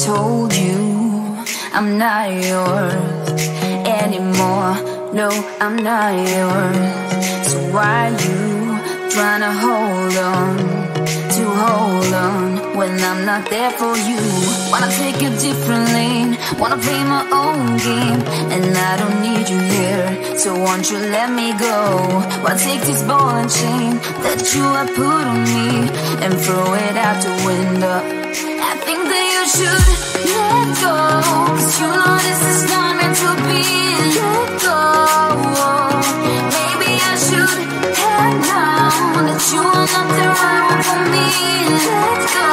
told you I'm not yours anymore. No, I'm not yours. So why you trying to hold on when I'm not there for you? Wanna take a different lane, wanna play my own game, and I don't need you here, so won't you let me go? Wanna take this ball and chain that you have put on me and throw it out the window. I think that you should let go, 'cause you know this is not meant to be. Let go. Maybe I should have known that you are not the right one for me. Let go.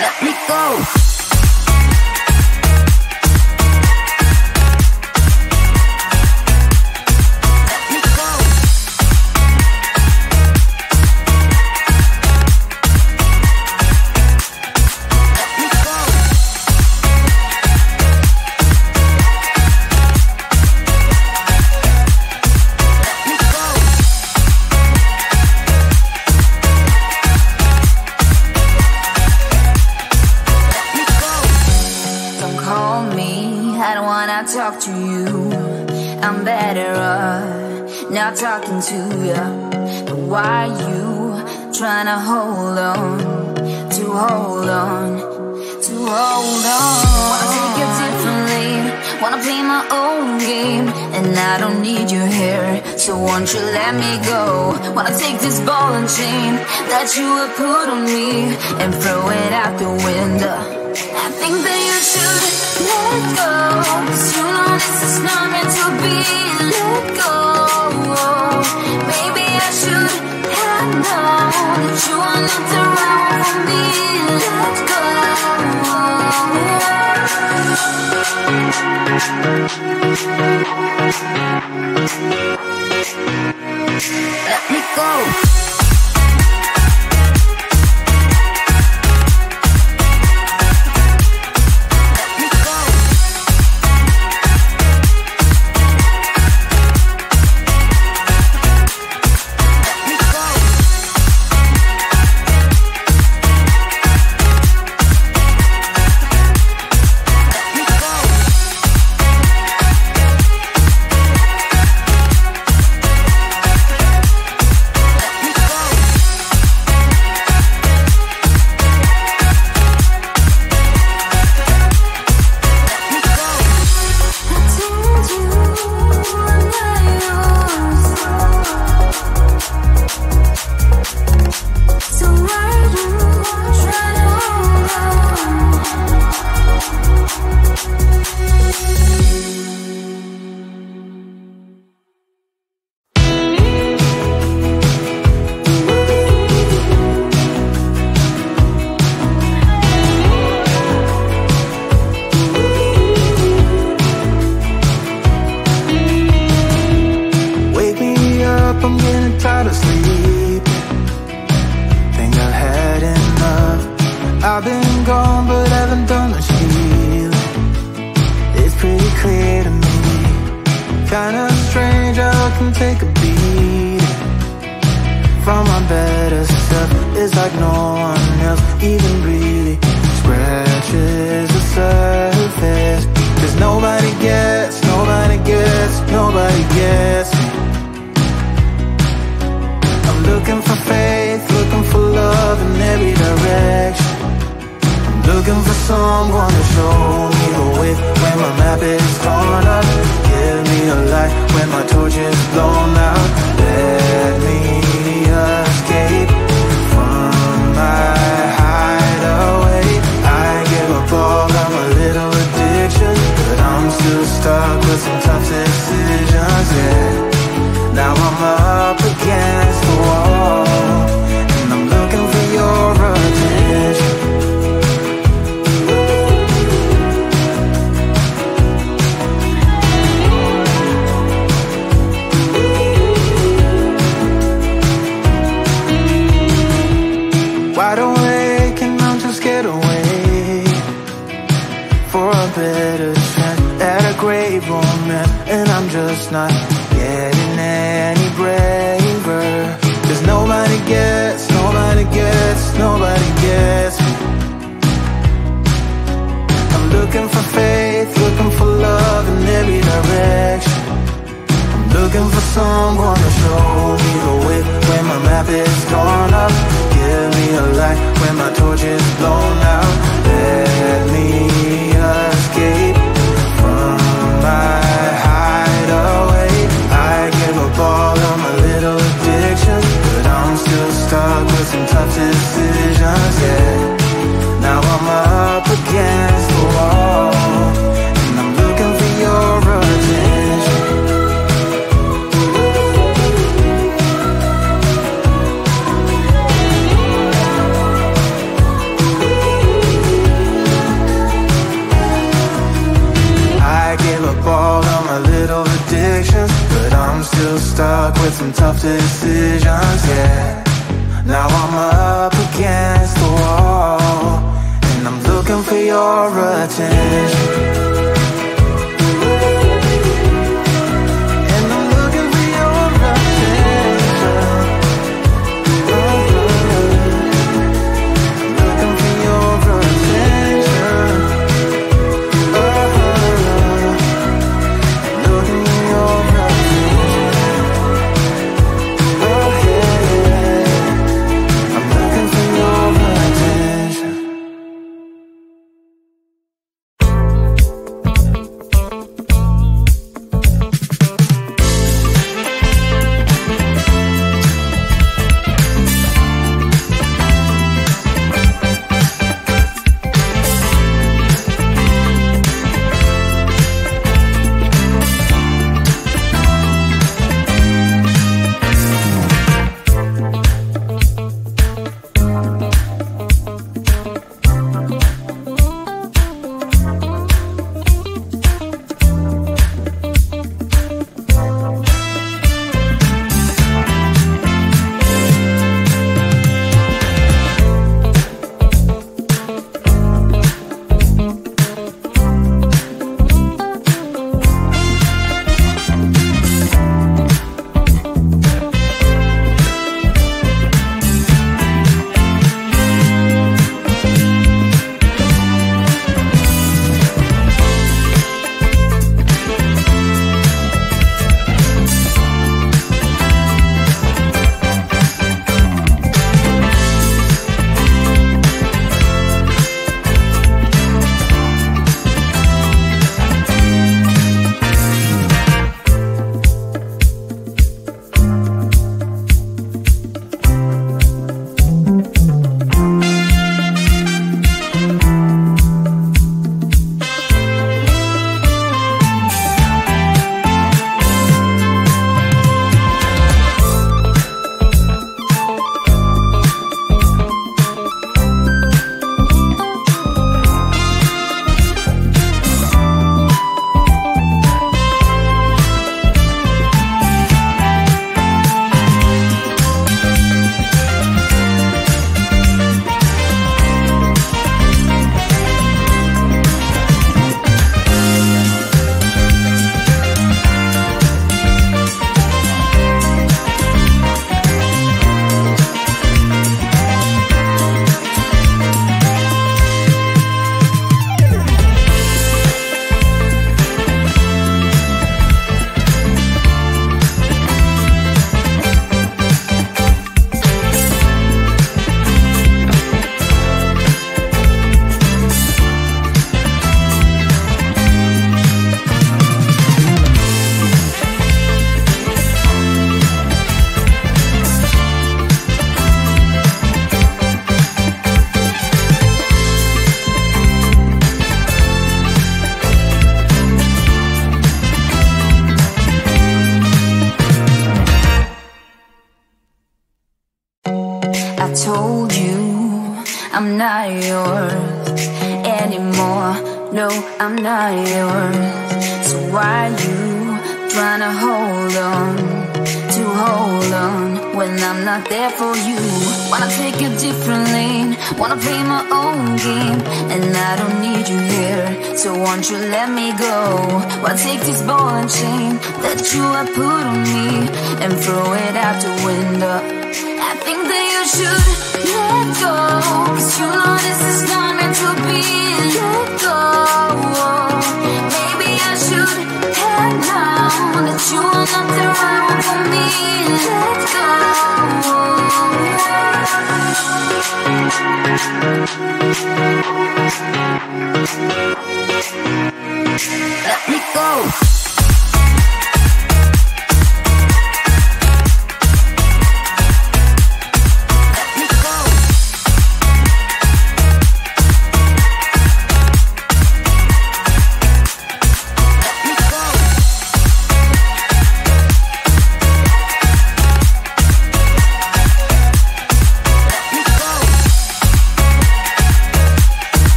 Let me go. Talk to you, I'm better off not talking to you. But why you trying to hold on? Wanna take a different lane, wanna play my own game, and I don't need you here, so won't you let me go? Wanna take this ball and chain that you have put on me and throw it out the window. I think that you should let go, 'cause you know this is not meant to be. Let go. Maybe I should have known that you are not the right one for me. Let go. Let me go. better chance at a great romance, and I'm just not getting nobody gets me. I'm looking for faith, looking for love in every direction. I'm looking for someone to show me the way when my map is torn up. Give me a light when my torch is blown out. Let me escape from my hideaway. I give up all of my little addictions, but I'm still stuck with some tough decisions, yeah. Now I'm up against the wall, and I'm looking for your attention. I gave up all of my little addictions, but I'm still stuck with some tough decisions, yeah. Now I'm up against the wall, and I'm looking for your attention. And I'm looking for your attention. I'm looking for your attention. Looking for your attention. Oh yeah, I'm looking for your attention. told you I'm not yours anymore. No, I'm not yours. So why you trying to hold on when I'm not there for you? Wanna take a different lane, wanna play my own game, and I don't need you here, so won't you let me go? Why take this ball and chain that you have put on me and throw it out the window? I think that you should let go. 'Cause you know this is not meant to be. Let go. Maybe I should have known that you are not the right one for me. Let go. Let me go.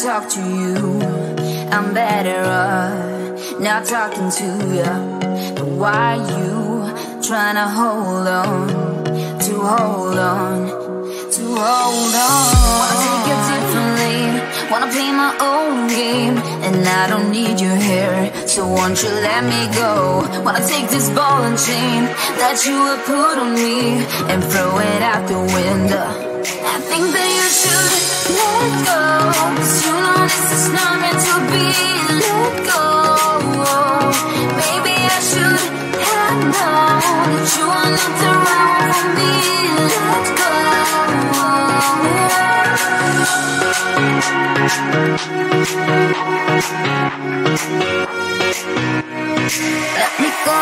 Talk to you, I'm better not talking to you. But why you trying to hold on, to hold on, to hold on? Wanna take it differently, wanna play my own game, and I don't need you here, so won't you let me go? Wanna take this ball and chain that you have put on me and throw it out the window. I think that you should let go, 'cause you know this is not meant to be. Let go. Maybe I should have known that you are not the right one for me. Let go. Let me go.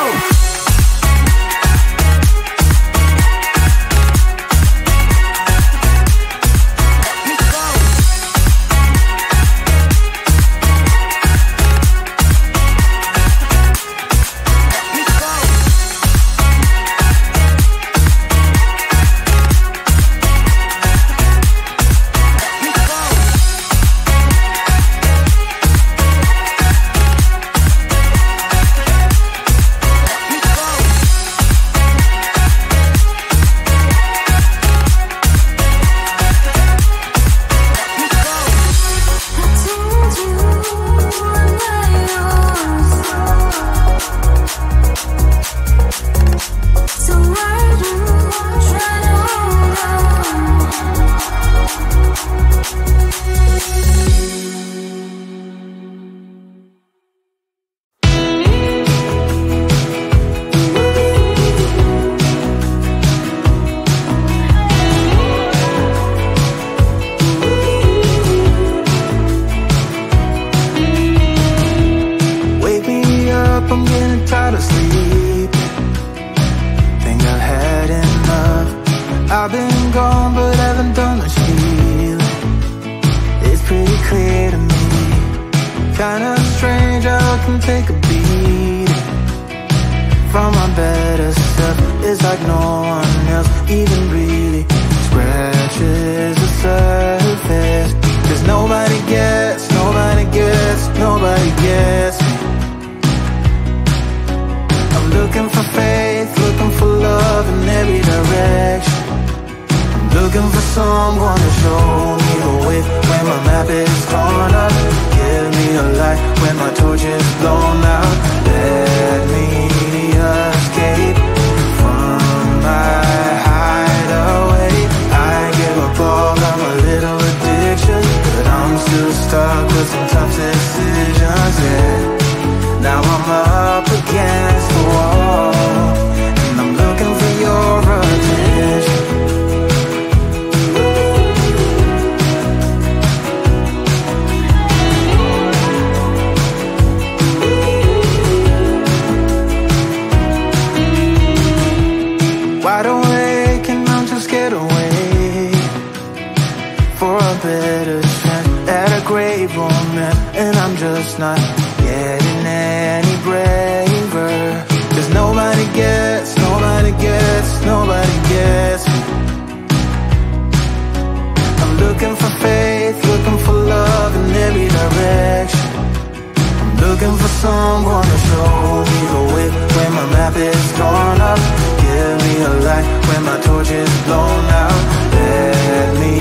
Looking for someone to show me the way when my map is torn up. Give me a light when my torch is blown out. Let me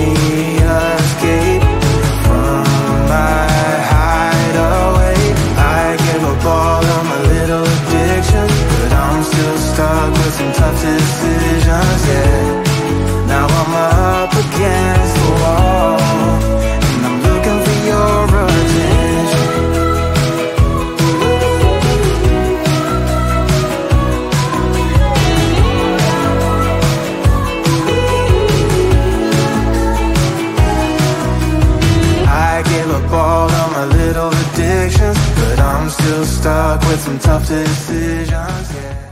escape from my hideaway. I give up all of decisions, yeah.